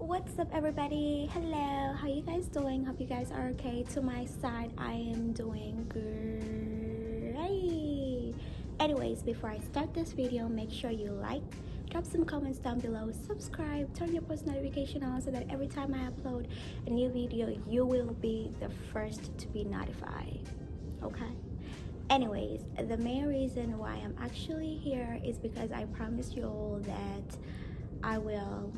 What's up, everybody? Hello, how you guys doing? Hope you guys are okay. To my side, I am doing great. Anyways, before I start this video, make sure you like, drop some comments down below, subscribe, turn your post notification on so that every time I upload a new video, you will be the first to be notified. Okay? Anyways, the main reason why I'm actually here is because I promised you all that I will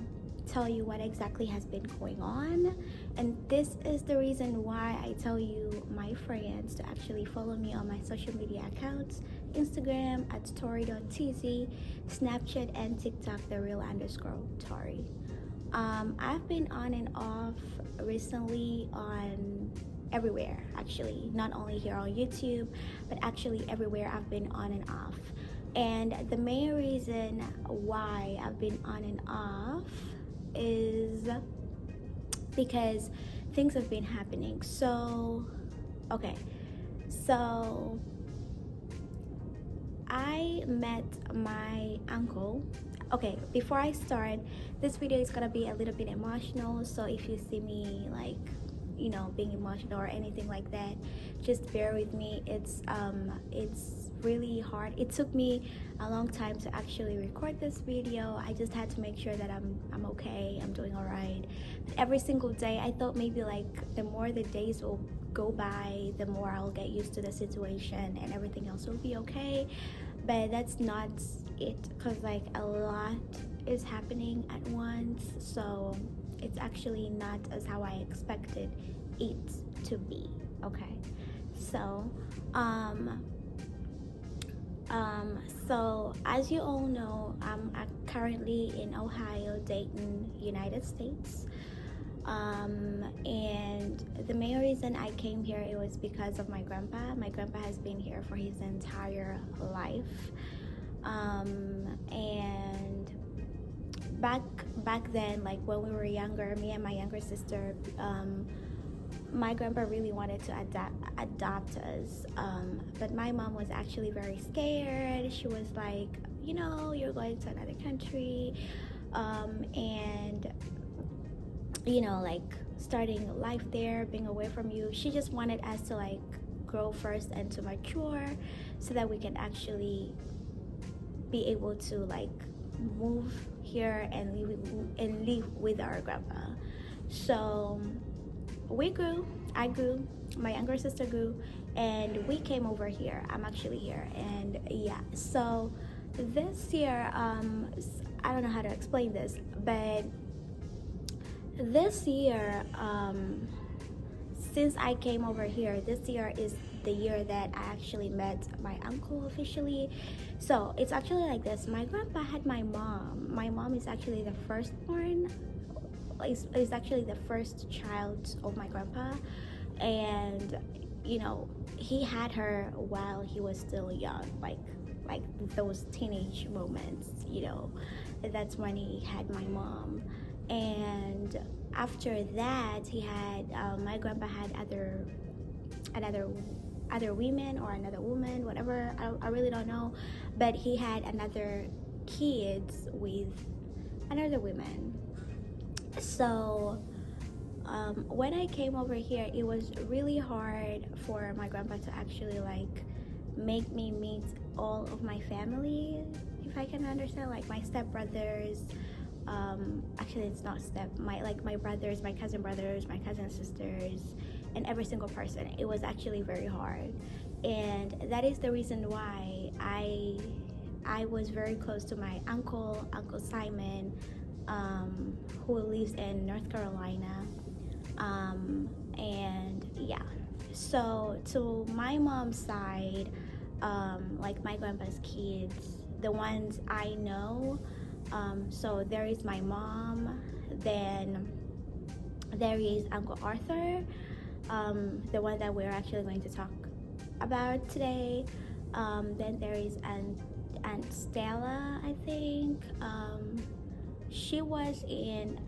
tell you what exactly has been going on, and this is the reason why I tell you, my friends, to actually follow me on my social media accounts: Instagram at tori.tz, Snapchat, and TikTok @thereal_tori. I've been on and off recently on everywhere, actually, not only here on YouTube, but actually everywhere I've been on and off. And the main reason why I've been on and off is because things have been happening. So I met my uncle. Okay, before I start, this video is gonna be a little bit emotional, so if you see me like, being emotional or anything like that, just bear with me. It's really hard. It took me a long time to actually record this video. I just had to make sure that I'm okay, I'm doing all right. But every single day I thought maybe like the more the days will go by, the more I'll get used to the situation and everything else will be okay. But that's not it, because like a lot is happening at once, so it's actually not as how I expected it to be. Okay, so so as you all know, I'm currently in Ohio, Dayton, United States. And the main reason I came here, it was because of my grandpa. My grandpa has been here for his entire life. And back then, like when we were younger, me and my younger sister, my grandpa really wanted to adopt us, but my mom was actually very scared. She was like, you're going to another country, and like starting life there, being away from you. She just wanted us to like grow first and to mature, so that we can actually be able to like move here and live with our grandpa. So we grew, I grew, my younger sister grew, and we came over here. I'm actually here, and yeah. So this year, I don't know how to explain this, but this year, since I came over here, this year is the year that I actually met my uncle officially. So it's actually like this: my grandpa had my mom. My mom is actually the firstborn, is actually the first child of my grandpa, and he had her while he was still young, like those teenage moments. That's when he had my mom. And after that, he had my grandpa had other women or another woman, whatever. I really don't know, but he had another kids with another woman. So when I came over here, it was really hard for my grandpa to actually like make me meet all of my family, if I can understand, like my stepbrothers. Actually, it's not my brothers, my cousin brothers, my cousin sisters, and every single person. It was actually very hard, and that is the reason why I was very close to my Uncle Simon, who lives in North Carolina. And yeah, so to my mom's side, like my grandpa's kids, the ones I know, so there is my mom, then there is Uncle Arthur, the one that we're actually going to talk about today. Then there is Aunt Stella, I think.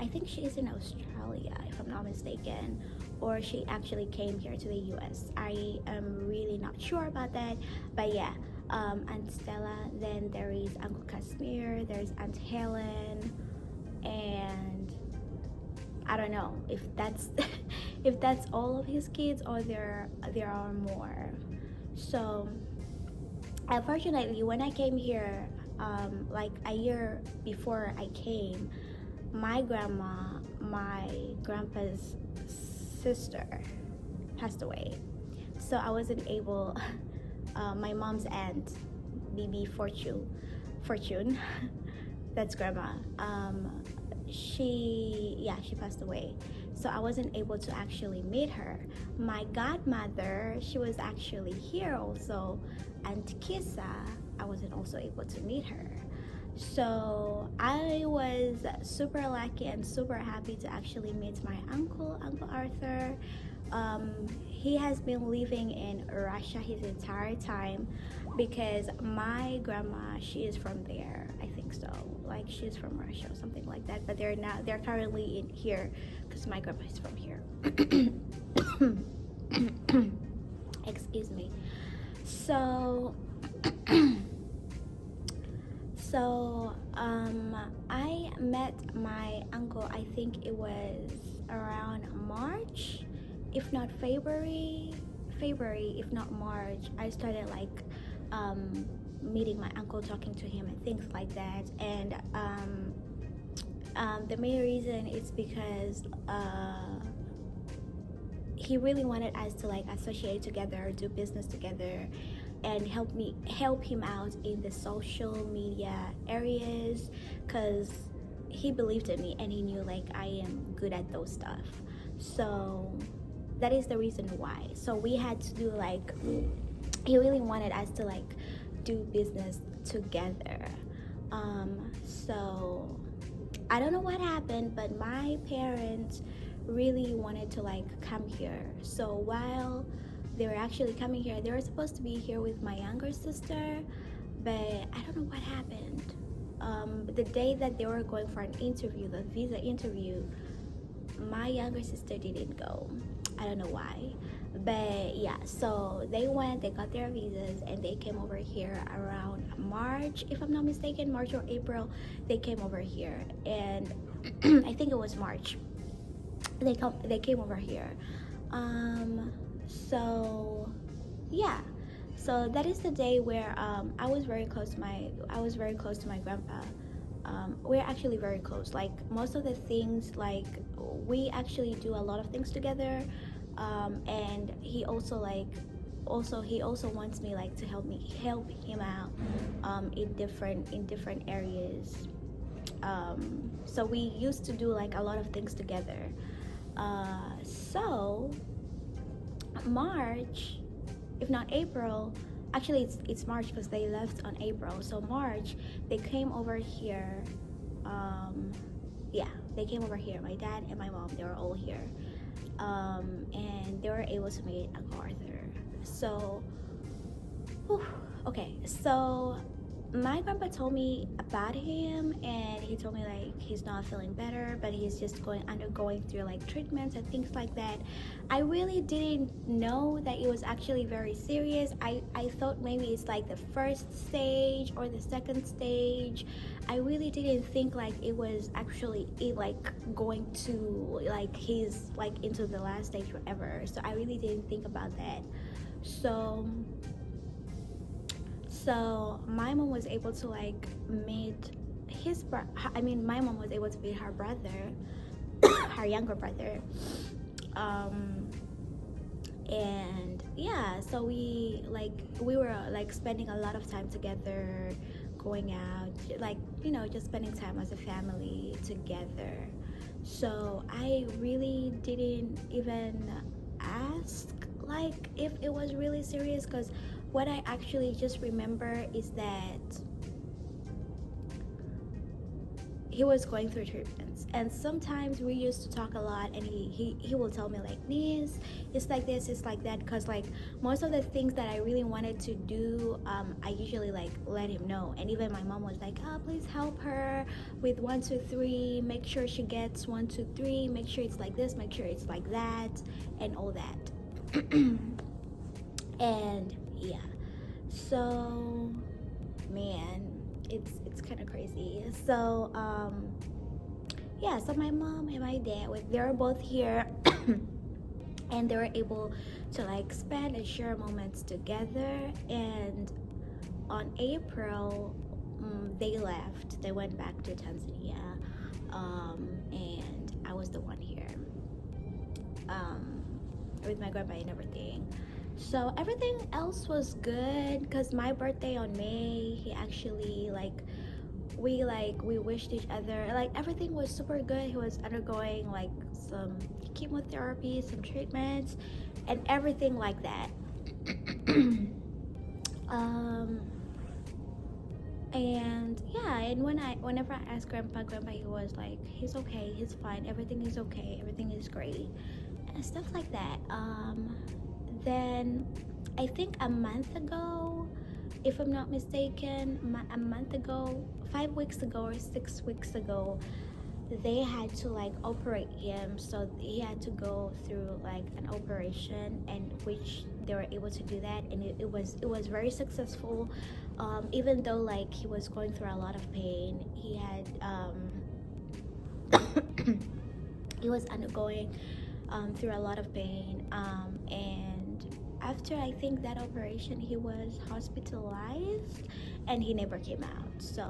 I think she is in Australia, if I'm not mistaken, or she actually came here to the US. I am really not sure about that, but yeah. Aunt Stella, then there is Uncle Casimir, there's Aunt Helen, and I don't know if that's if that's all of his kids or there are more. So unfortunately, when I came here, like a year before I came, my grandma, my grandpa's sister, passed away. So I wasn't able. My mom's aunt, BB Fortune, that's grandma. She passed away, so I wasn't able to actually meet her. My godmother, she was actually here also, and Kissa, I wasn't also able to meet her. So I was super lucky and super happy to actually meet my Uncle Arthur. He has been living in Russia his entire time because my grandma, she is from there, I think so. Like she's from Russia or something like that. But they're currently in here because my grandpa is from here. Excuse me. So I met my uncle, I think it was around March, if not February, if not March. I started like meeting my uncle, talking to him and things like that. And the main reason is because he really wanted us to like associate together, do business together, and help him out in the social media areas, because he believed in me and he knew like I am good at those stuff. So that is the reason why. So we had to do like, he really wanted us to like do business together. So I don't know what happened, but my parents really wanted to like come here. So while they were actually coming here, they were supposed to be here with my younger sister, but I don't know what happened. The day that they were going for an interview, the visa interview, my younger sister didn't go. I don't know why, but yeah, so they went, they got their visas, and they came over here around March, if I'm not mistaken, March or April. They came over here, and I think it was March. They came over here. So yeah, so that is the day where I was very close to my grandpa. We're actually very close. Like most of the things, like we actually do a lot of things together. And he also wants me like to help him out in different areas. So we used to do like a lot of things together. So March, if not April, actually it's March because they left on April. So March, they came over here. They came over here. My dad and my mom, they were all here, and they were able to meet Uncle Arthur. So, okay, so my grandpa told me about him, and he told me like he's not feeling better, but he's just undergoing through like treatments and things like that. I really didn't know that it was actually very serious. I thought maybe it's like the first stage or the second stage. I really didn't think like it was actually going to like he's like into the last stage or whatever. So I really didn't think about that. So my mom was able to like meet my mom was able to meet her brother, her younger brother. And yeah, so we were like spending a lot of time together, going out, like, just spending time as a family together. So I really didn't even ask like if it was really serious, because what I actually just remember is that he was going through treatments, and sometimes we used to talk a lot, and he will tell me like, Nis, it's like this, it's like that, because like most of the things that I really wanted to do, I usually like let him know. And even my mom was like, please help her with 1 2 3, make sure she gets 1 2 3, make sure it's like this, make sure it's like that, and all that. And yeah, so man, it's kind of crazy. So yeah, so my mom and my dad, they're both here. And they were able to like spend and share moments together. And on April, they left. They went back to Tanzania, and I was the one here, with my grandpa and everything. So everything else was good because my birthday on May, he actually we wished each other, like everything was super good. He was undergoing like some chemotherapy, some treatments, and everything like that. um and yeah, and whenever I asked grandpa, he was like, he's okay, he's fine, everything is okay, everything is great, and stuff like that. Then I think a month ago, if I'm not mistaken, a month ago, 5 weeks ago or 6 weeks ago, they had to like operate him. So he had to go through like an operation, and which they were able to do that, and it was very successful. Even though like he was going through a lot of pain, he had he was undergoing through a lot of pain, and after I think that operation, he was hospitalized and he never came out. So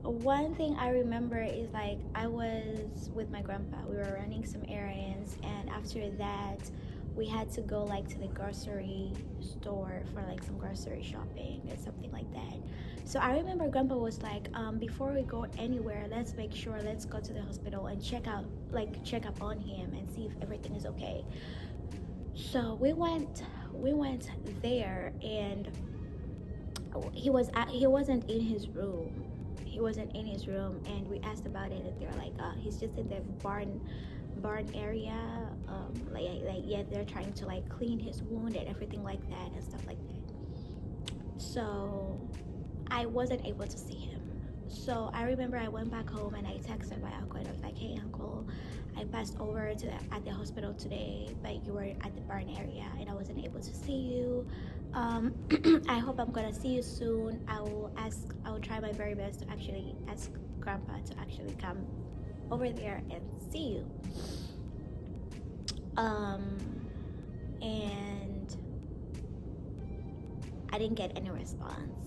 one thing I remember is like I was with my grandpa, we were running some errands, and after that we had to go like to the grocery store for like some grocery shopping or something like that. So I remember grandpa was like, before we go anywhere, let's make sure, let's go to the hospital and check up on him and see if everything is okay. So we went there, and he wasn't in his room. And we asked about it, and they're like, he's just in the barn area. Yeah, they're trying to like clean his wound and everything like that and stuff like that. So I wasn't able to see him. So I remember I went back home and I texted my uncle and I was like, hey uncle, I passed over at the hospital today, but you were at the barn area and I wasn't able to see you. I hope I'm gonna see you soon. I will try my very best to actually ask grandpa to actually come over there and see you. And I didn't get any response.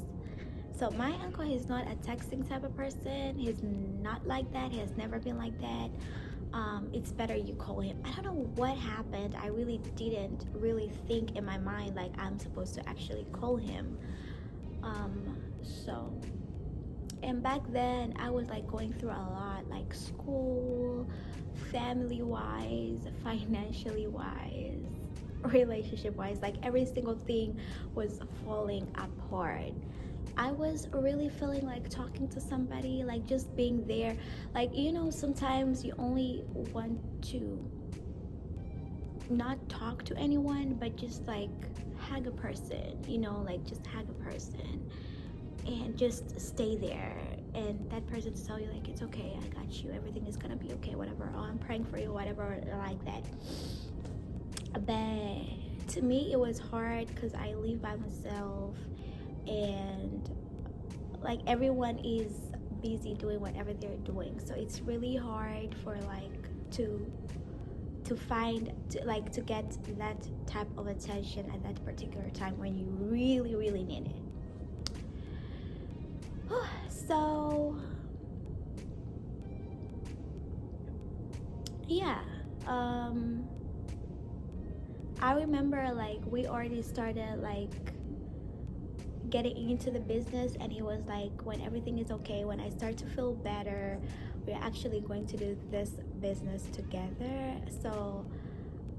So my uncle is not a texting type of person. He's not like that. He has never been like that. It's better you call him. I don't know what happened. I really didn't really think in my mind like I'm supposed to actually call him. So, and back then I was like going through a lot, like school, family wise, financially wise, relationship wise, like every single thing was falling apart. I was really feeling like talking to somebody, like just being there. Like, sometimes you only want to not talk to anyone, but just like hug a person, like just hug a person and just stay there. And that person to tell you like, it's okay, I got you, everything is gonna be okay, whatever. Oh, I'm praying for you, whatever, like that. But to me, it was hard because I live by myself, and like everyone is busy doing whatever they're doing, so it's really hard for like to get that type of attention at that particular time when you really, really need it. So yeah, I remember like we already started like getting into the business, and he was like, when everything is okay, when I start to feel better, we're actually going to do this business together. So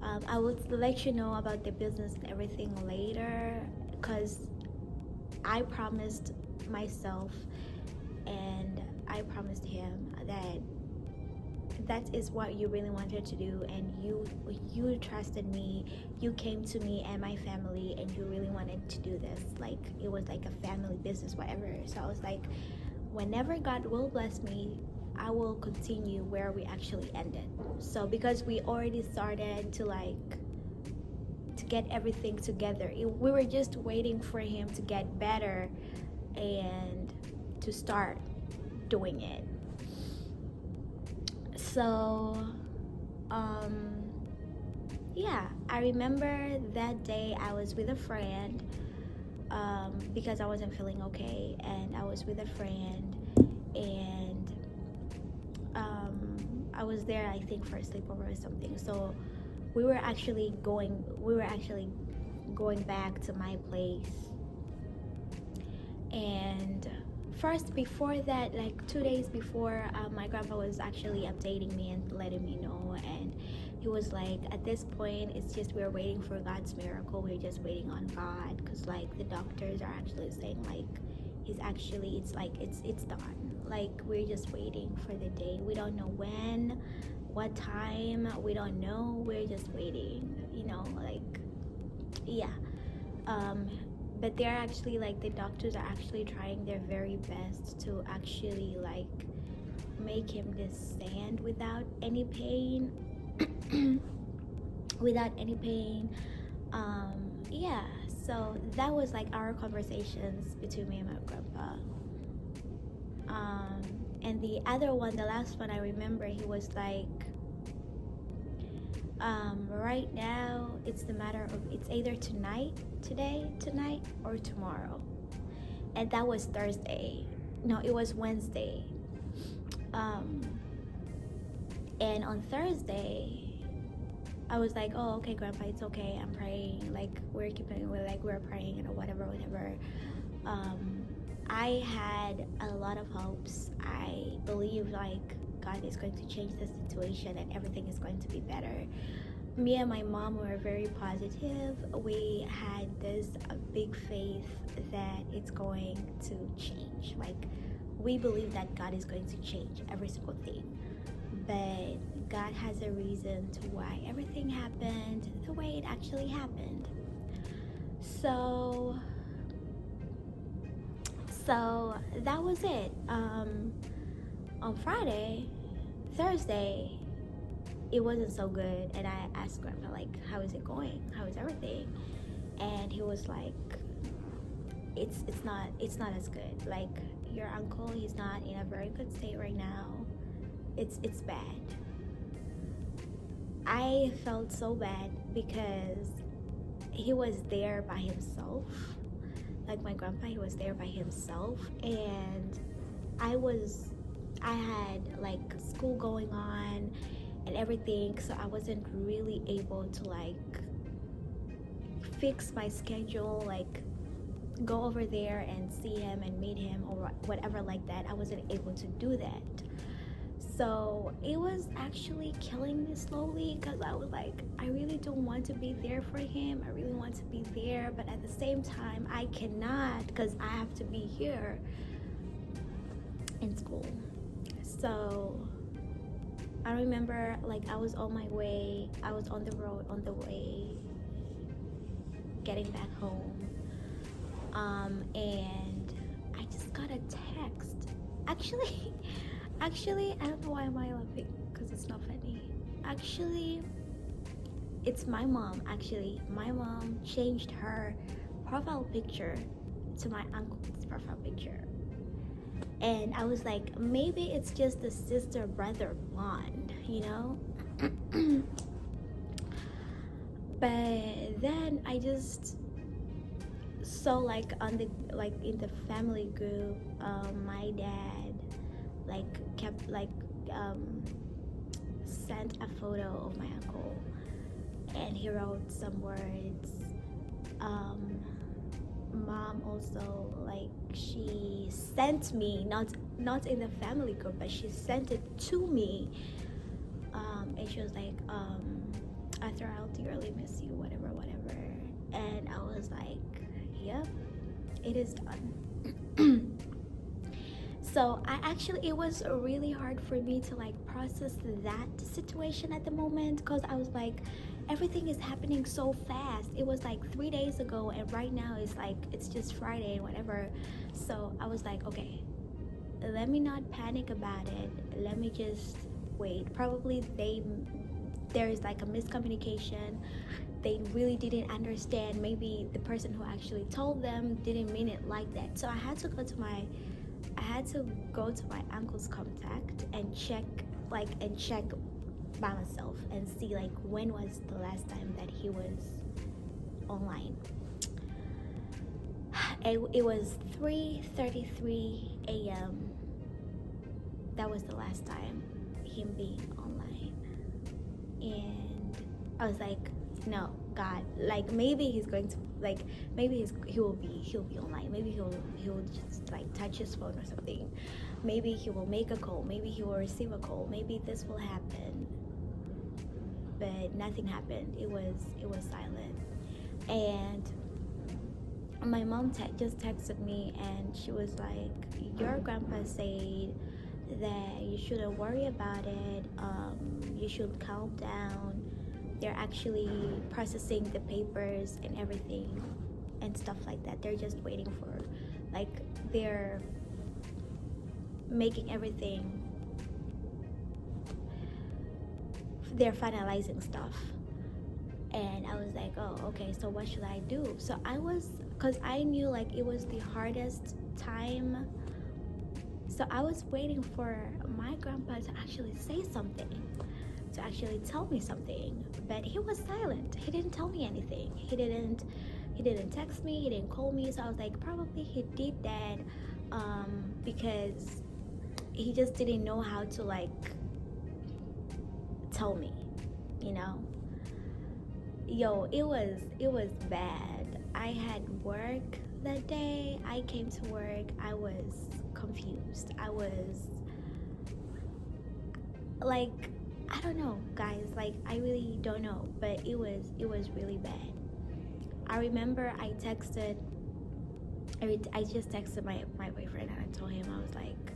I will let you know about the business and everything later, because I promised myself and I promised him that is what you really wanted to do, and you trusted me, you came to me and my family, and you really wanted to do this, like it was like a family business, whatever. So I was like, whenever God will bless me, I will continue where we actually ended. So because we already started to get everything together, we were just waiting for him to get better and to start doing it. So yeah, I remember that day I was with a friend, because I wasn't feeling okay, and I was with a friend, and I was there, I think, for a sleepover or something. So we were actually going back to my place. And first, before that, like 2 days before, my grandpa was actually updating me and letting me know, and he was like, at this point, it's just we're waiting for God's miracle. We're just waiting on God, because like the doctors are actually saying like it's done. Like, we're just waiting for the day. We don't know when, what time, we don't know. We're just waiting, like, yeah. But they're actually, like, the doctors are actually trying their very best to actually like make him just stand without any pain. Without any pain. Yeah, so that was like our conversations between me and my grandpa. And the other one, the last one I remember, he was like, right now it's the matter of, it's either tonight or tomorrow. And that was Thursday. No, it was Wednesday. And on Thursday, I was like, oh, okay, Grandpa, it's okay. I'm praying. Like, we're praying, whatever. I had a lot of hopes. I believe like God is going to change the situation and everything is going to be better. Me and my mom were very positive. We had this big faith that it's going to change. Like, we believe that God is going to change every single thing. But God has a reason to why everything happened the way it actually happened. So that was it. On Thursday, it wasn't so good, and I asked Grandpa, like, how is it going? How is everything? And he was like, it's not as good. Like, your uncle, he's not in a very good state right now. It's bad. I felt so bad because he was there by himself. Like, my grandpa, he was there by himself, and I had like school going on and everything, so I wasn't really able to like fix my schedule, like go over there and see him and meet him or whatever like that. I wasn't able to do that. So it was actually killing me slowly, because I was like, I really don't want to be there for him. I really want to be there, but at the same time, I cannot, because I have to be here in school. So I remember, like, I was on the road on the way getting back home, and I just got a text. Actually, I don't know why am I laughing, because it's not funny. Actually, it's my mom. Actually, my mom changed her profile picture to my uncle's profile picture. And I was like, maybe it's just the sister-brother bond, But then I just saw, like, in the family group, my dad kept sent a photo of my uncle, and he wrote some words. Mom also, like, she sent me, not in the family group, but she sent it to me, and she was like, Arthur, I'll dearly miss you, whatever. And I was like, yep, it is done. So it was really hard for me to like process that situation at the moment, because I was like, everything is happening so fast. It was like 3 days ago, and right now it's just Friday and whatever. So I was like, okay, let me not panic about it. Let me just wait. Probably there is like a miscommunication. They really didn't understand. Maybe the person who actually told them didn't mean it like that. So I had to had to go to my uncle's contact and check by myself and see like when was the last time that he was online. It was 3:33 a.m. That was the last time him being online, and I was like, no, God, like maybe he's going to like maybe he'll be online. Maybe he'll just like touch his phone or something. Maybe he will make a call. Maybe he will receive a call. Maybe this will happen. But nothing happened. It was silent. And my mom just texted me, and she was like, your grandpa said that you shouldn't worry about it. You should calm down. They're actually processing the papers and everything and stuff like that. They're just waiting for, like, they're making everything, they're finalizing stuff. And I was like, oh, okay, so what should I do? So because I knew like it was the hardest time. So I was waiting for my grandpa to actually say something, to actually tell me something. But he was silent. He didn't tell me anything. He didn't text me, he didn't call me. So I was like, probably he did that because he just didn't know how to like tell me, you know. Yo, it was bad. I had work that day. I came to work. I was confused. I was like, I don't know, guys. Like, I really don't know. But it was really bad. I remember I just texted my boyfriend, and I told him, I was like,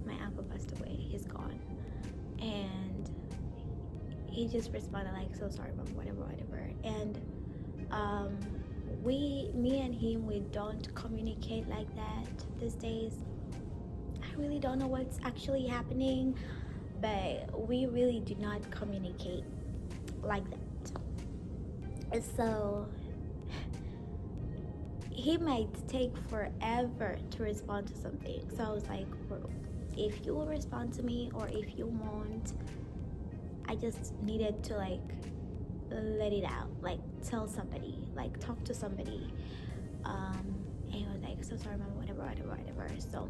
my uncle passed away. He's gone. And he just responded like, so sorry, mom, whatever. And me and him, we don't communicate like that these days. I really don't know what's actually happening, but we really do not communicate like that. So he might take forever to respond to something. So I was like, bro, if you will respond to me or if you won't, I just needed to like let it out, like tell somebody, like talk to somebody. And he was like, so sorry, mom, whatever. So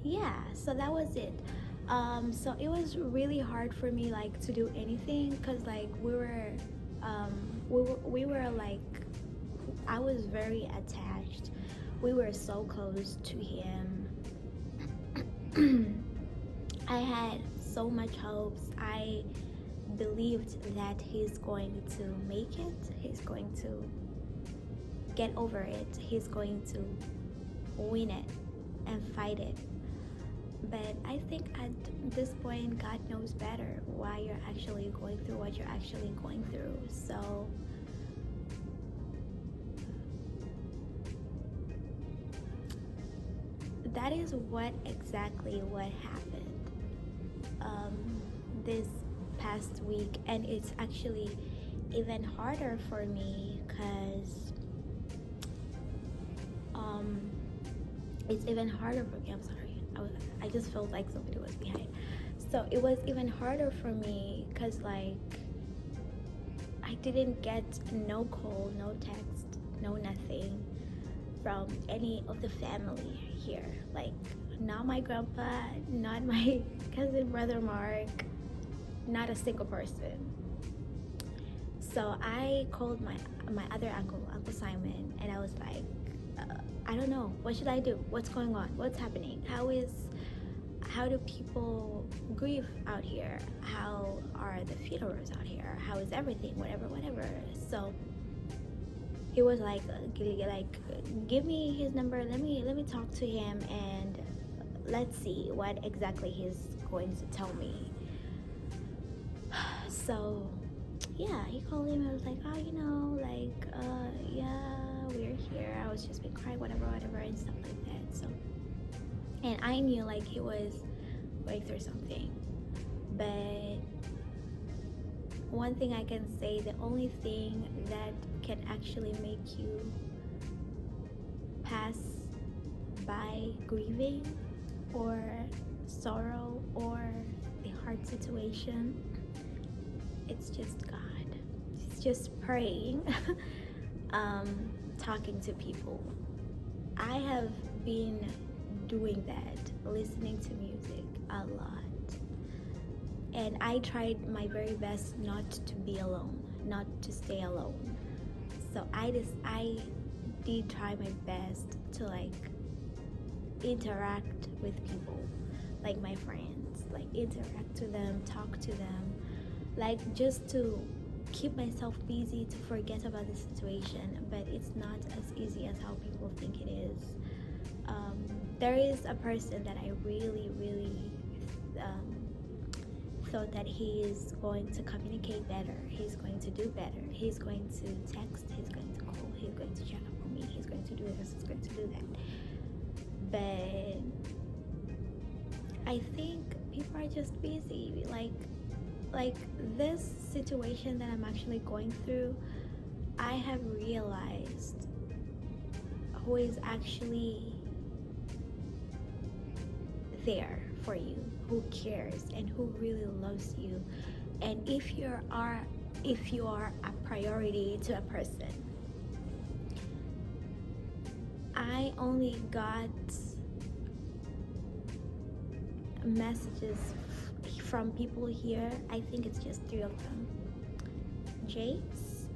yeah, so that was it. So it was really hard for me like to do anything, because like we were like, I was very attached. We were so close to him. I had so much hopes. I believed that he's going to make it. He's going to get over it. He's going to win it and fight it. But I think at this point, God knows better why you're actually going through what you're actually going through. So that is exactly what happened this past week. And it's actually even harder for me because it's even harder for me. I'm sorry, I just felt like somebody was behind. So it was even harder for me because like I didn't get no call, no text, no nothing from any of the family here. Like not my grandpa, not my cousin brother Mark, not a single person. So I called my other uncle Simon, and I was like, I don't know, what should I do? What's going on? What's happening? How do people grieve out here? How are the funerals out here? How is everything? Whatever. So he was like, give me his number. Let me talk to him, and let's see what exactly he's going to tell me. So yeah, he called him. I was like, oh, yeah, we're here. I was just been crying, whatever, and stuff like that. So, and I knew like he was going through something. But one thing I can say, the only thing that can actually make you pass by grieving or sorrow or a hard situation, it's just God. It's just praying, talking to people. I have been doing that, listening to music a lot. And I tried my very best not to be alone, not to stay alone. So I did try my best to like interact with people, like my friends, like interact with them, talk to them, like just to keep myself busy to forget about the situation. But it's not as easy as how people think it is. There is a person that I really thought that he is going to communicate better, he's going to do better, he's going to text, he's going to call, he's going to check up on me, he's going to do this, he's going to do that. But I think people are just busy. Like this situation that I'm actually going through, I have realized who is actually there for you, who cares and who really loves you. And if you are a priority to a person. I only got messages from people here. I think it's just 3 of them. Jace,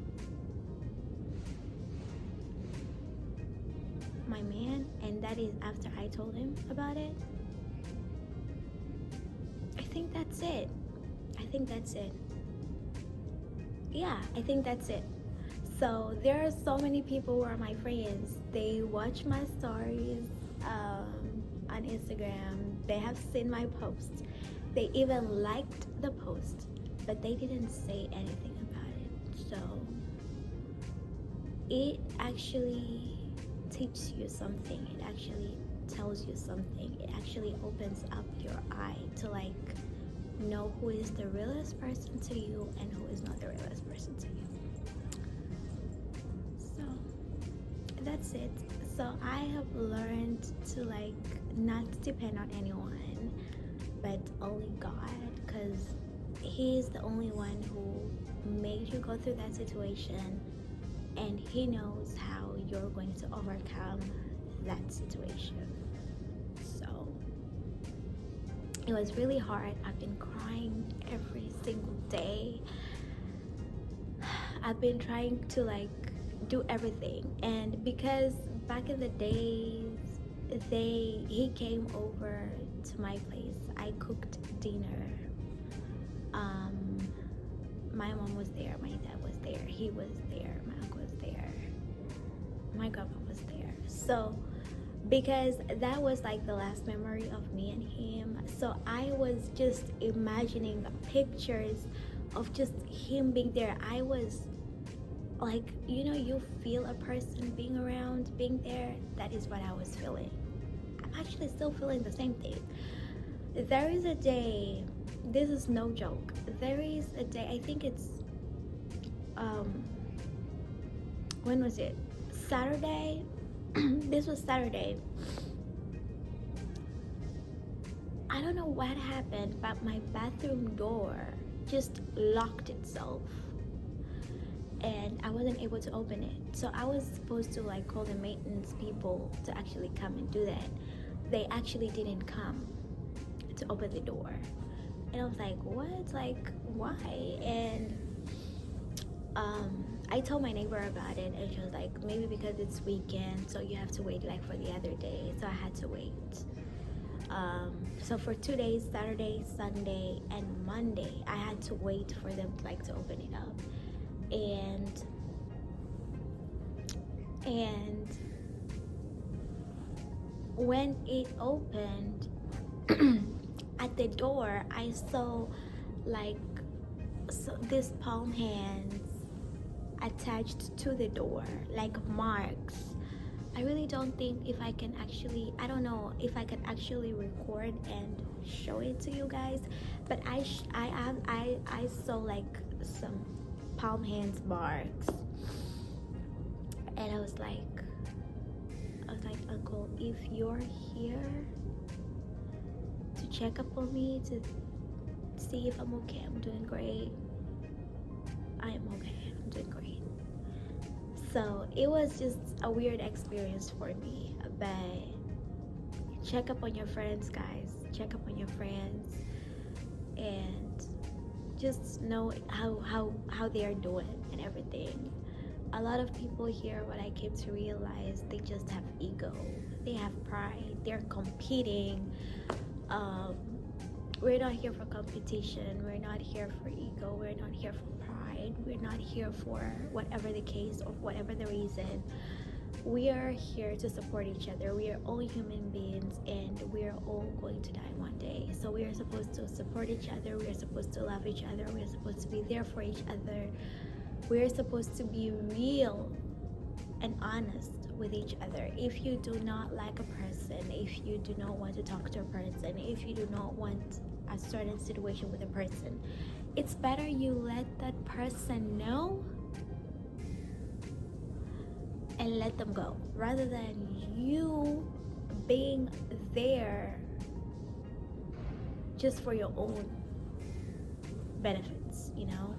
my man, and that is after I told him about it. I think that's it. Yeah, I think that's it. So there are so many people who are my friends. They watch my stories on Instagram. They have seen my posts. They even liked the post, but they didn't say anything about it. So it actually teaches you something. It actually tells you something. It actually opens up your eye to like know who is the realest person to you and who is not the realest person to you. So that's it. So I have learned to like not depend on anyone, but only God, because He is the only one who made you go through that situation, and He knows how you're going to overcome that situation. So it was really hard. I've been crying every single day. I've been trying to like do everything, and because back in the days he came over to my place. I cooked dinner. My mom was there, my dad was there, he was there, my uncle was there, my grandpa was there. So because that was like the last memory of me and him, so I was just imagining pictures of just him being there. I was like, you know, you feel a person being around, being there. That is what I was feeling. I'm actually still feeling the same thing. There is a day, this is no joke, there is a day, I think it's when was it? Saturday. This was Saturday. I don't know what happened, but my bathroom door just locked itself and I wasn't able to open it. So I was supposed to like call the maintenance people to actually come and do that. They actually didn't come to open the door, and I was like, what? Like, why? And I told my neighbor about it, and she was like, maybe because it's weekend, so you have to wait like for the other day. So I had to wait. So for 2 days, Saturday, Sunday, and Monday, I had to wait for them like to open it up. And when it opened, at the door, I saw like these palm hands attached to the door, like marks. I really don't think if I can actually, I don't know if I can actually record and show it to you guys, but I saw like some palm hands marks, and I was like, So if you're here to check up on me, to see if I'm okay, I'm doing great, I am okay, I'm doing great. So it was just a weird experience for me, but check up on your friends, guys. Check up on your friends and just know how they are doing and everything. A lot of people here, what I came to realize, they just have ego, they have pride, they're competing. We're not here for competition, we're not here for ego, we're not here for pride, we're not here for whatever the case or whatever the reason. We are here to support each other. We are all human beings and we are all going to die one day. So we are supposed to support each other, we are supposed to love each other, we are supposed to be there for each other. We are supposed to be real and honest with each other. If you do not like a person, if you do not want to talk to a person, if you do not want a certain situation with a person, it's better you let that person know and let them go, rather than you being there just for your own benefits, you know,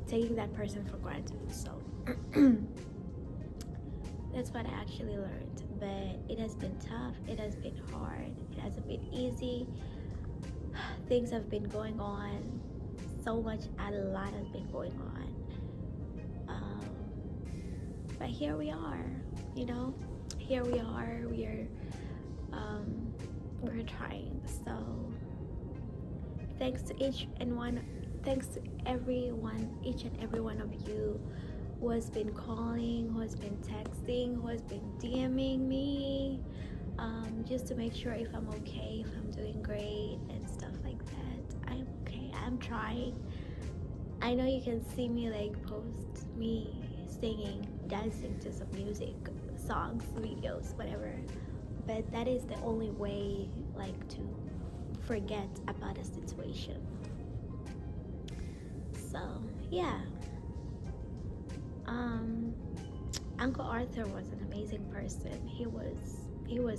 taking that person for granted. So that's what I actually learned. But it has been tough, it has been hard, it hasn't been easy. Things have been going on so much, a lot has been going on. But here we are, you know, here we are, we're trying. So thanks to each and every one of you who has been calling, who has been texting, who has been DMing me, just to make sure if I'm okay, if I'm doing great and stuff like that. I'm okay, I'm trying. I know you can see me like post me singing, dancing to some music, songs, videos, whatever, but that is the only way like to forget about a situation. So yeah, Uncle Arthur was an amazing person. He was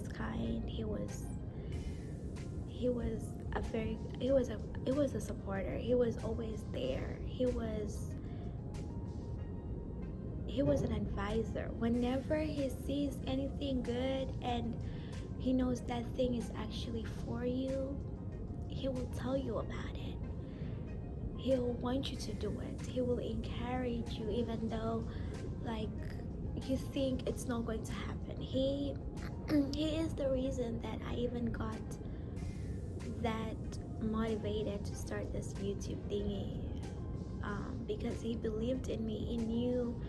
kind, he was a supporter. He was always there. He was an advisor. Whenever he sees anything good and he knows that thing is actually for you, he will tell you about it. He'll want you to do it. He will encourage you even though like you think it's not going to happen. He is the reason that I even got that motivated to start this YouTube thingy, because he believed in me. He knew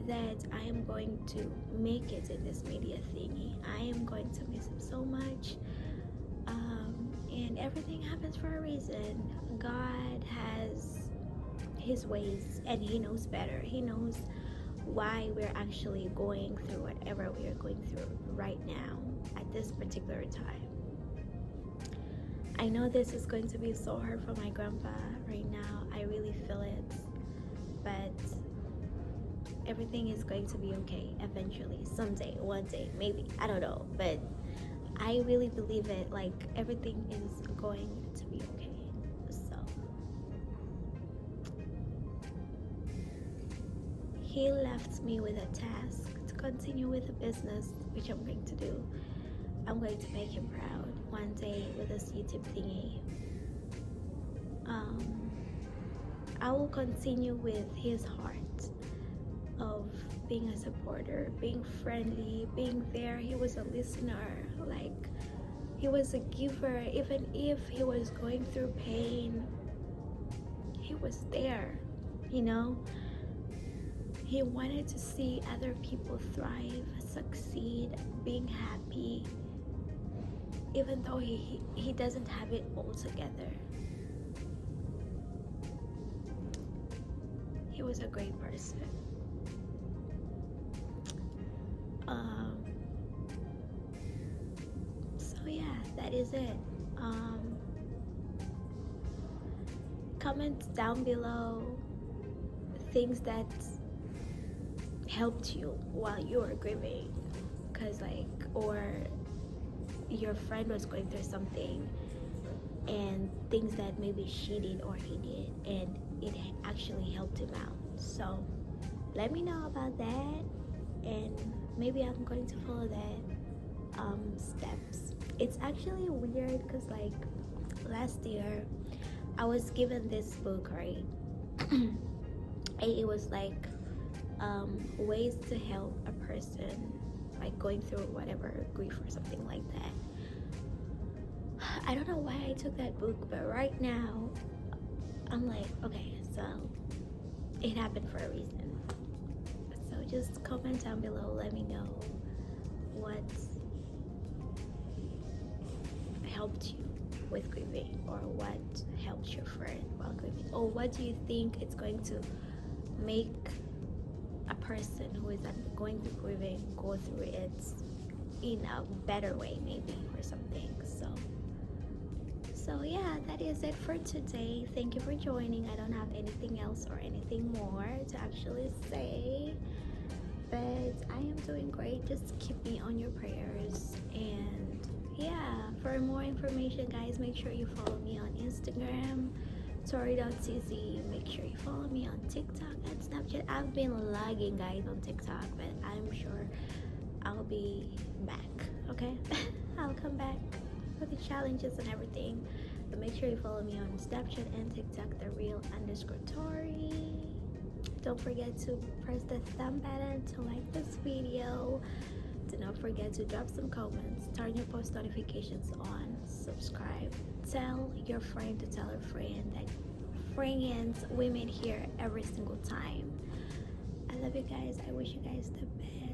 that I am going to make it in this media thingy. I am going to miss him so much, and everything happens for a reason. God has his ways and he knows better. He knows why we're actually going through whatever we are going through right now at this particular time. I know this is going to be so hard for my grandpa right now. I really feel it, but everything is going to be okay eventually, someday, one day, maybe, I don't know, but I really believe it. Like everything is going to be okay. So he left me with a task to continue with the business, which I'm going to do. I'm going to make him proud one day with this YouTube thingy. I will continue with his heart of being a supporter, being friendly, being there. He was a listener, like he was a giver. Even if he was going through pain, he was there, you know. He wanted to see other people thrive, succeed, being happy, even though he doesn't have it all together. He was a great person. So yeah, that is it. Comment down below things that helped you while you were grieving, or your friend was going through something and things that maybe she did or he did, and it actually helped him out. So let me know about that, and maybe I'm going to follow that steps. It's actually weird because like last year I was given this book, right? And it was like ways to help a person like going through whatever grief or something like that. I don't know why I took that book, but right now I'm like, okay, so it happened for a reason. So just comment down below, let me know what helped you with grieving, or what helped your friend while grieving, or what do you think it's going to make a person who is going through grieving go through it in a better way, maybe, or something. So yeah, that is it for today. Thank you for joining. I don't have anything else or anything more to actually say, but I am doing great. Just keep me on your prayers. And yeah, for more information, guys, make sure you follow me on Instagram, tori.cz. Make sure you follow me on TikTok and Snapchat. I've been lagging, guys, on TikTok, but I'm sure I'll be back. Okay. I'll come back with the challenges and everything, but make sure you follow me on Snapchat and TikTok, @thereal_Tori. Don't forget to press the thumb button to like this video. Do not forget to drop some comments, turn your post notifications on, subscribe, tell your friend to tell a friend that friends women here every single time. I love you guys. I wish you guys the best.